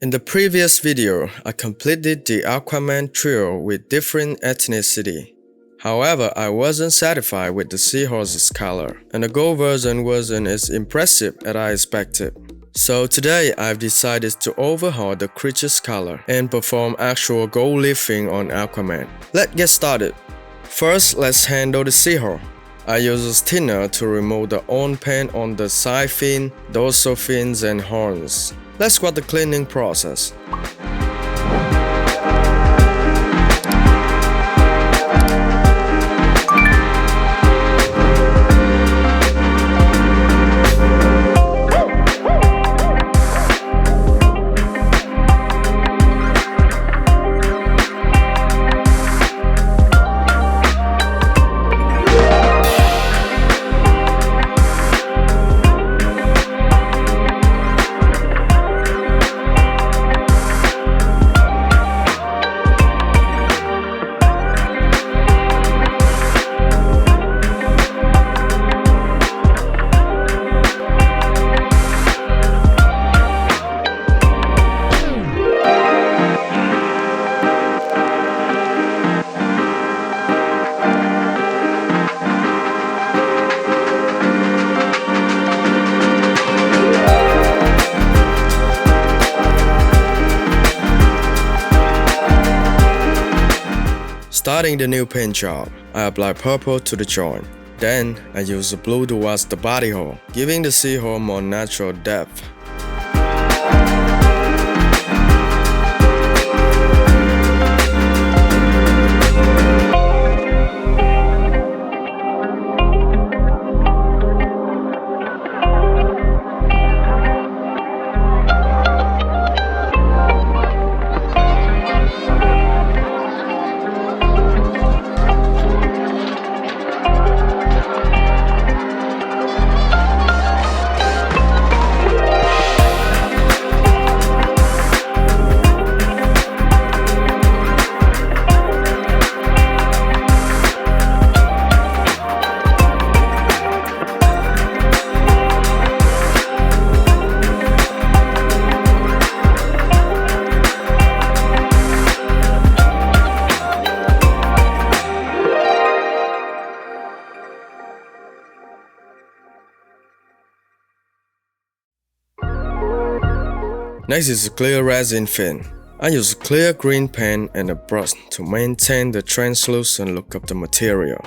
In the previous video, I completed the Aquaman trio with different ethnicity. However, I wasn't satisfied with the seahorse's color, and the gold version wasn't as impressive as I expected. So today, I've decided to overhaul the creature's color and perform actual gold lifting on Aquaman. Let's get started. First, let's handle the seahorse. I use a thinner to remove the on paint on the side fin, dorsal fins, and horns. Let's start the cleaning process. Starting the new paint job, I apply purple to the joint. Then, I use the blue towards the body hole, giving the seahorse more natural depth. Next is a clear resin fin. I use clear green paint and a brush to maintain the translucent look of the material.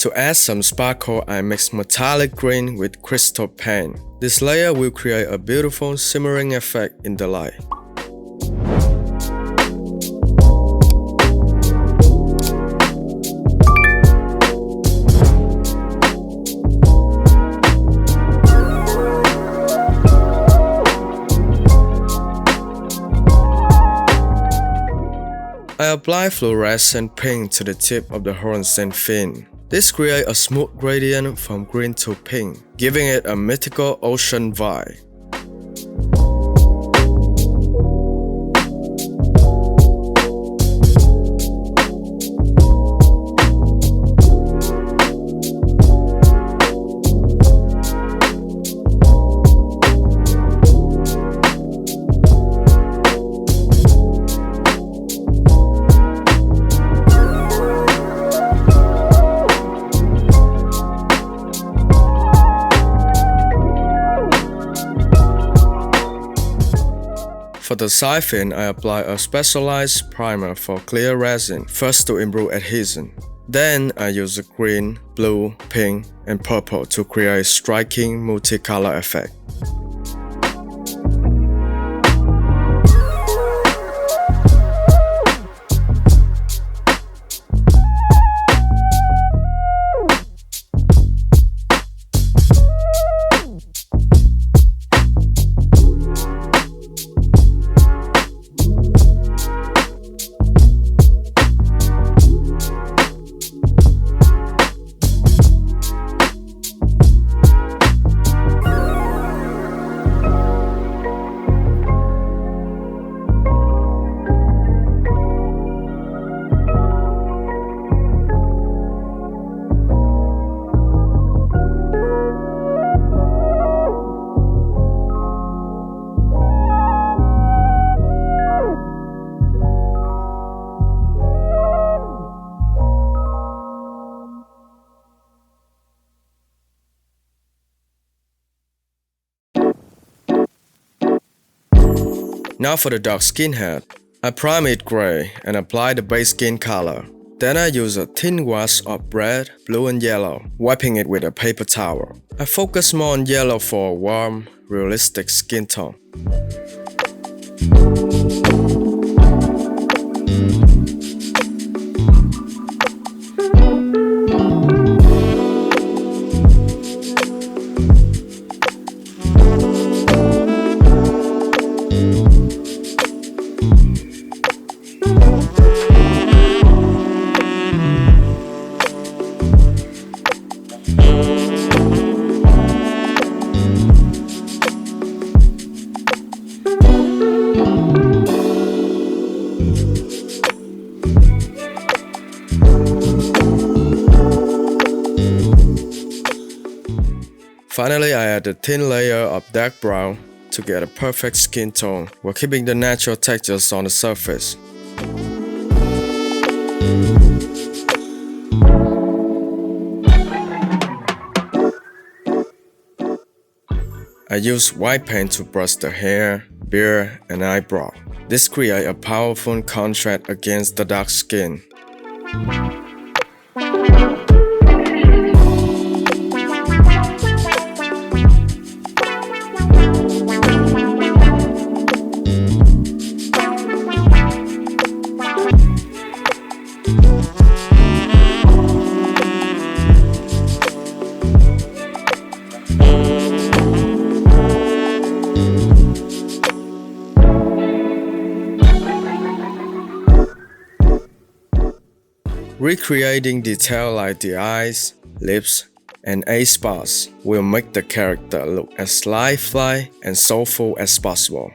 To add some sparkle, I mix metallic green with crystal paint. This layer will create a beautiful shimmering effect in the light. I apply fluorescent pink to the tip of the horns and fin. This creates a smooth gradient from green to pink, giving it a mythical ocean vibe. the side fin, I apply a specialized primer for clear resin, first to improve adhesion. Then I use a green, blue, pink, and purple to create a striking multicolor effect. Now for the dark skin head. I prime it gray and apply the base skin color. Then I use a thin wash of red, blue and yellow, wiping it with a paper towel. I focus more on yellow for a warm, realistic skin tone. Finally, I add a thin layer of dark brown to get a perfect skin tone while keeping the natural textures on the surface. I use white paint to brush the hair, beard, and eyebrow. This creates a powerful contrast against the dark skin. Recreating detail like the eyes, lips, and eye spots will make the character look as lifelike and soulful as possible.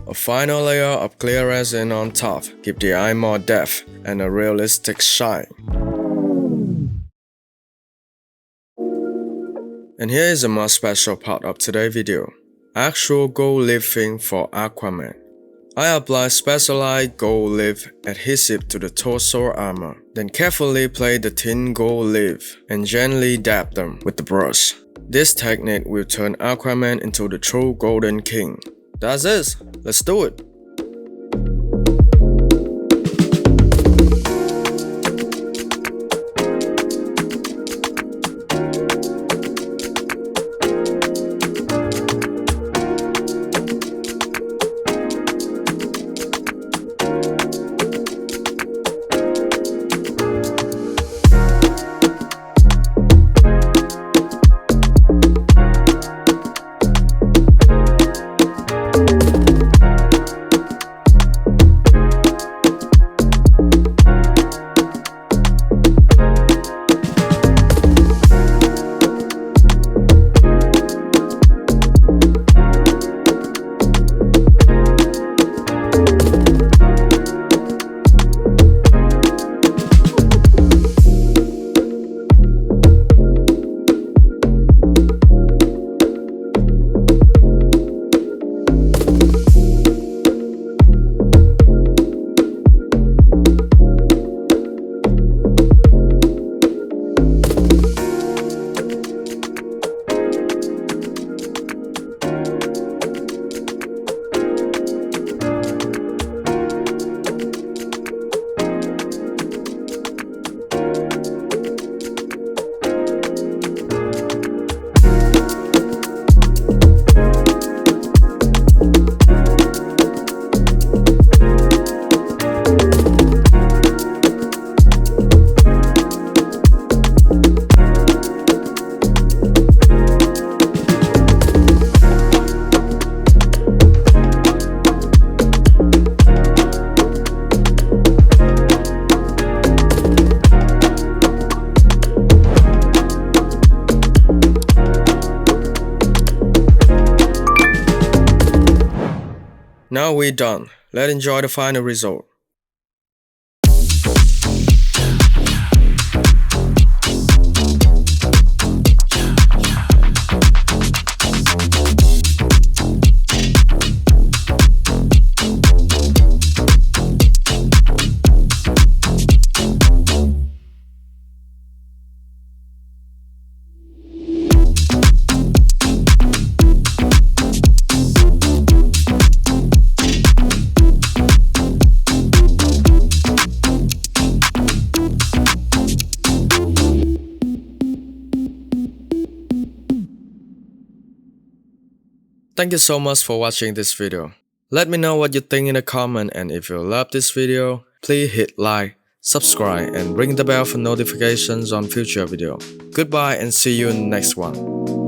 A final layer of clear resin on top gives the eye more depth and a realistic shine. And here is a more special part of today's video. Actual gold leafing for Aquaman. I apply specialized gold leaf adhesive to the torso armor, then carefully place the thin gold leaf and gently dab them with the brush. This technique will turn Aquaman into the true Golden King. That's it. Let's do it. Now we're done. Let's enjoy the final result. Thank you so much for watching this video. Let me know what you think in the comment, and if you love this video, please hit like, subscribe and ring the bell for notifications on future video. Goodbye and see you in the next one.